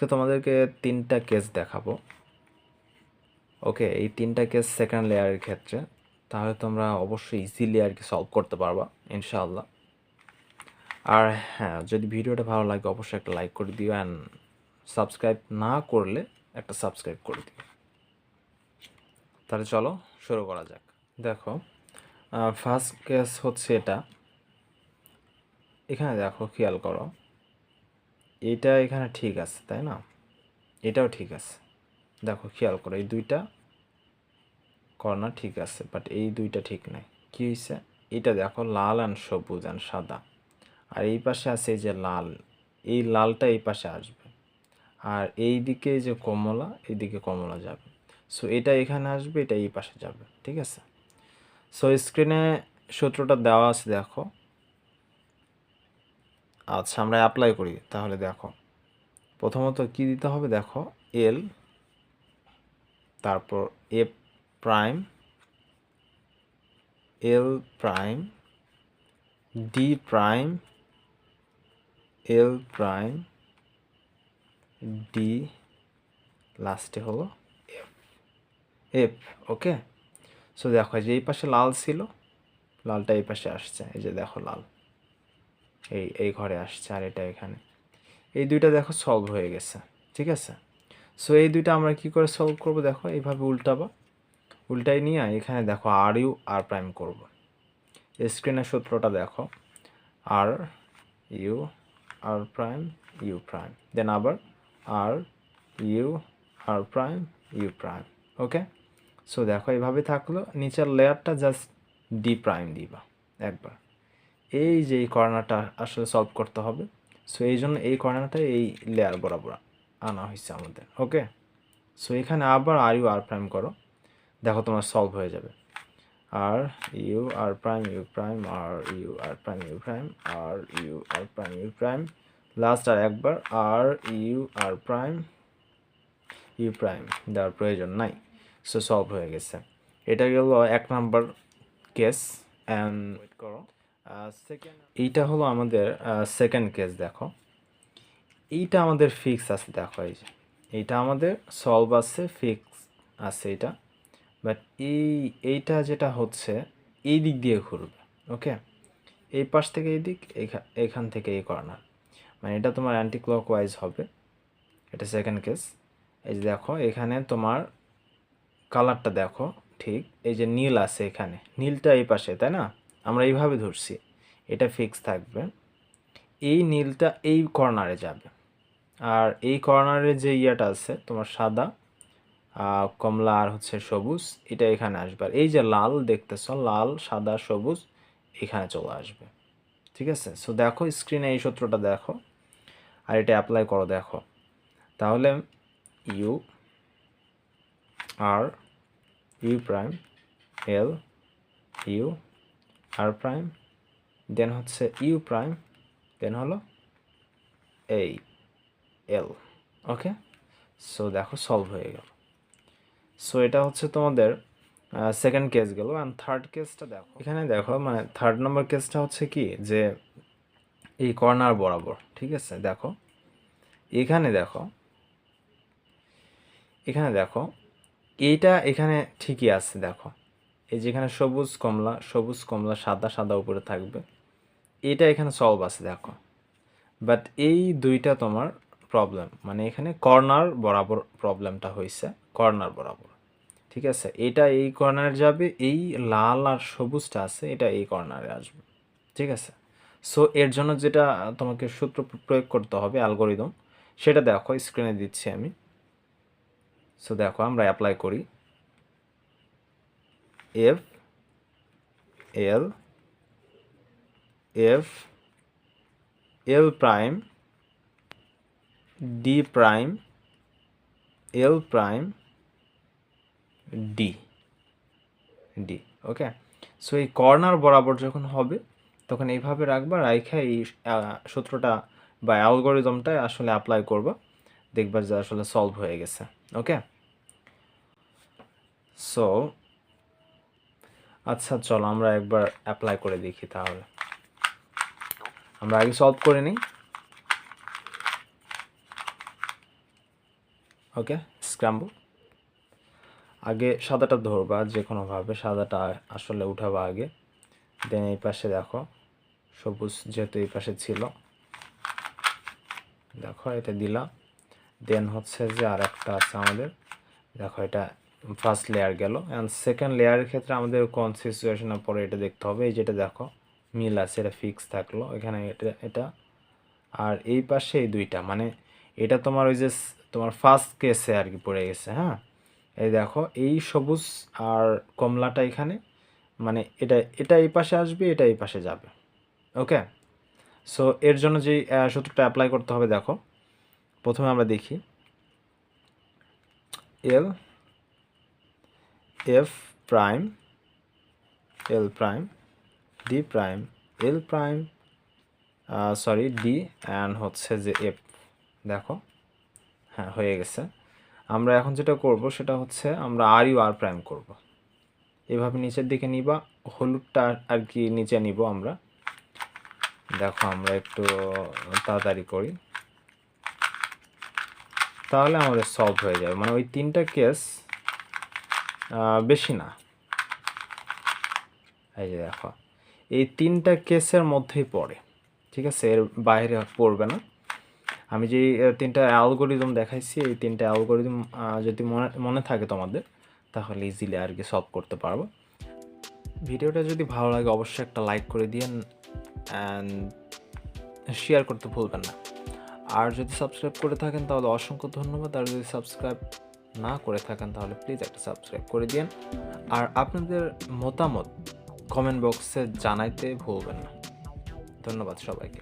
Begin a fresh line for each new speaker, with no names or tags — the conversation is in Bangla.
আজকে তোমাদেরকে 3টা কেস দেখাবো। ওকে, এই 3টা কেস সেকেন্ড লেয়ারের ক্ষেত্রে, তাহলে তোমরা অবশ্যই ইজিলি আর কি সলভ করতে পারবা ইনশাআল্লাহ। আর হ্যাঁ, যদি ভিডিওটা ভালো লাগে অবশ্যই একটা লাইক করে দিও, অ্যান্ড সাবস্ক্রাইব না করলে একটা সাবস্ক্রাইব করে দিও। তাহলে চলো শুরু করা যাক। দেখো, ফার্স্ট কেস হচ্ছে এটা। এখানে দেখো, খেয়াল করো, এইটা এখানে ঠিক আছে তাই না, এটাও ঠিক আছে। দেখো খেয়াল করো, এই দুইটা কর্নার ঠিক আছে, বাট এই দুইটা ঠিক নাই। কি হয়েছে? এটা দেখো লাল অ্যান্ড সবুজ অ্যান্ড সাদা, আর এই পাশে আছে এই যে লাল, এই লালটা এই পাশে আসবে, আর এই দিকে যে কমলা, এইদিকে কমলা যাবে। সো এটা এখানে আসবে, এটা এই পাশে যাবে, ঠিক আছে। সো স্ক্রিনে সূত্রটা দেওয়া আছে, দেখো। আচ্ছা, আমরা অ্যাপ্লাই করি তাহলে। দেখো, প্রথমত কি দিতে হবে, দেখো এল, তারপর এ prime, L prime, D prime, L prime, D, লাস্টে হলো এফ, এফ। ওকে, সো দেখো যে এই পাশে লাল ছিল, লালটা এই পাশে আসছে, এই যে দেখো লাল এই ঘরে আসছে, আর এটা এখানে। এই দুইটা দেখো সলভ হয়ে গেছে, ঠিক আছে। সো এই দুইটা আমরা কি করে সলভ করব, দেখো এইভাবে উল্টাবা, উল্টাই নিয়ে এখানে দেখো আর ইউ আর প্রাইম করবো। স্ক্রিনের সূত্রটা দেখো, R U R prime U prime, then আবার R U R prime U prime. Okay, so দেখো এইভাবে থাকলো। নিচের লেয়ারটা জাস্ট ডি প্রাইম দিবা একবার। এই যে এই কর্নারটা আসলে সলভ করতে হবে, সো এই জন্য এই কর্নারটা এই লেয়ার বরাবর আনা হয়েছে আমাদের। ওকে, সো এখানে আবার আর ইউ আর প্রাইম করো, দেখো তোমার সলভ হয়ে যাবে। R U R prime U prime, R U R prime U prime, R U R prime U prime, last আর একবার R U R prime U prime দেওয়ার প্রয়োজন নাই। সো সলভ হয়ে গেছে। এটা গেল 1 নাম্বার কেস। অ্যান্ড করো, এইটা হলো আমাদের সেকেন্ড কেস। দেখো, এইটা আমাদের ফিক্স আছে, দেখো এই যে এইটা আমাদের সলভ আছে, ফিক্স আছে এটা। বাট এইটা যেটা হচ্ছে এই দিক দিয়ে ঘুরবে। ওকে, এই পাশ থেকে এই দিক, এখান থেকে এই কর্নার, মানে এটা তোমার অ্যান্টি ক্লকওয়াইজ হবে। এটা সেকেন্ড কেস। এই যে দেখো এখানে তোমার কালারটা দেখো, ঠিক এই যে নীল আছে এখানে, নীলটা এই পাশে তাই না, আমরা এইভাবে ধরছি, এটা ফিক্স থাকবে। এই নীলটা এই কর্নারে যাবে, আর এই কর্নারে যে ইয়েটা আছে তোমার সাদা, কমলা আর হচ্ছে সবুজ, এটা এখানে আসবে। আর এই যে লাল দেখতেছ, লাল সাদা সবুজ এখানে চলে আসবে, ঠিক আছে। সো দেখো স্ক্রিনে এই সূত্রটা দেখো, আর এটা অ্যাপ্লাই করো। দেখো তাহলে U R U prime, L U R prime, then হচ্ছে ইউ প্রাইম, দেন হলো এই এল। ওকে, সো দেখো সলভ হয়ে গেল। সো এটা হচ্ছে তোমাদের সেকেন্ড কেস গেল। অ্যান্ড থার্ড কেসটা দেখো, এখানে দেখো মানে থার্ড নম্বর কেসটা হচ্ছে কি, যে এই কর্নার বরাবর, ঠিক আছে। দেখো এখানে দেখো, এখানে দেখো এইটা এখানে ঠিকই আছে। দেখো এই যেখানে সবুজ কমলা, সবুজ কমলা, সাদা সাদা উপরে থাকবে, এটা এখানে সলভ আছে। দেখো, বাট এই দুইটা তোমার প্রবলেম, মানে এখানে কর্নার বরাবর প্রবলেমটা হয়েছে, কর্নার বরাবর, ঠিক আছে। এটা এই কর্নারে যাবে, এই লাল আর সবুজটা আছে এটা এই কর্নারে আসবে, ঠিক আছে। সো এর জন্য যেটা তোমাকে সূত্র প্রয়োগ করতে হবে, অ্যালগোরিদম, সেটা দেখো স্ক্রিনে দিচ্ছি আমি। সো দেখো আমরা অ্যাপ্লাই করি, F L, F L prime, D prime, L prime, D, D. Okay, so এই কর্নার বরাবর যখন হবে তখন এইভাবে রাখবা, রাইখা এই সূত্রটা বা অ্যালগোরিদমটা আসলে অ্যাপ্লাই করবা, দেখবা যে আসলে সলভ হয়ে গেছে। ওকে, সো আচ্ছা চলো আমরা একবার অ্যাপ্লাই করে দেখি। তাহলে আমরা আগে সলভ করে নিই। ওকে, স্ক্র্যাম্বল। আগে সাদাটা ধরবা, যে কোনোভাবে সাদাটা আসলে উঠাবা আগে, দেন এই পাশে দেখো সবুজ যেহেতু এই পাশে ছিল, দেখো এটা দিলা। দেন হচ্ছে যে আর একটা আছে আমাদের, দেখো এটা ফার্স্ট লেয়ার গেল। অ্যান্ড সেকেন্ড লেয়ারের ক্ষেত্রে আমাদের কোন সিচুয়েশনে পরে এটা দেখতে হবে। এই যেটা দেখো মিল আছে, এটা ফিক্স থাকলো এখানে, এটা আর এই পাশে এই দুইটা, মানে এটা তোমার ওই যে তোমার ফার্স্ট কেসে আর কি পড়ে গেছে। হ্যাঁ, এই দেখো এই সবুজ আর কমলাটা এখানে, মানে এটা এই পাশে আসবে, এটা এই পাশে যাবে। ওকে, সো এর জন্য যে সূত্রটা অ্যাপ্লাই করতে হবে, দেখো প্রথমে আমরা দেখি L F prime L prime D prime L prime sorry D and হচ্ছে যে এফ। দেখো হ্যাঁ হয়ে গেছে। আমরা এখন যেটা করব সেটা হচ্ছে আমরা আর ইউ আর প্রাইম করব। এভাবে নিচের দিকে নিবা, হলুদটা আর কি নিচে নিব আমরা। দেখো আমরা একটু তাড়াতাড়ি করি, তাহলে আমাদের সলভ হয়ে যাবে। মানে ওই তিনটা কেস বেশি না, এই যে দেখো এই তিনটা কেসের মধ্যেই পড়ে, ঠিক আছে, এর বাইরে পড়বে না। আমি যে তিনটা অ্যালগোরিদম দেখাইছি, এই তিনটা অ্যালগোরিদম যদি মনে থাকে তোমাদের, তাহলে ইজিলি আর কি সলভ করতে পারবো। ভিডিওটা যদি ভালো লাগে অবশ্যই একটা লাইক করে দিন অ্যান্ড শেয়ার করতে ভুলবেন না। আর যদি সাবস্ক্রাইব করে থাকেন তাহলে অসংখ্য ধন্যবাদ, আর যদি সাবস্ক্রাইব না করে থাকেন তাহলে প্লিজ একটা সাবস্ক্রাইব করে দিন। আর আপনাদের মতামত কমেন্ট বক্সে জানাইতে ভুলবেন না। ধন্যবাদ সবাইকে।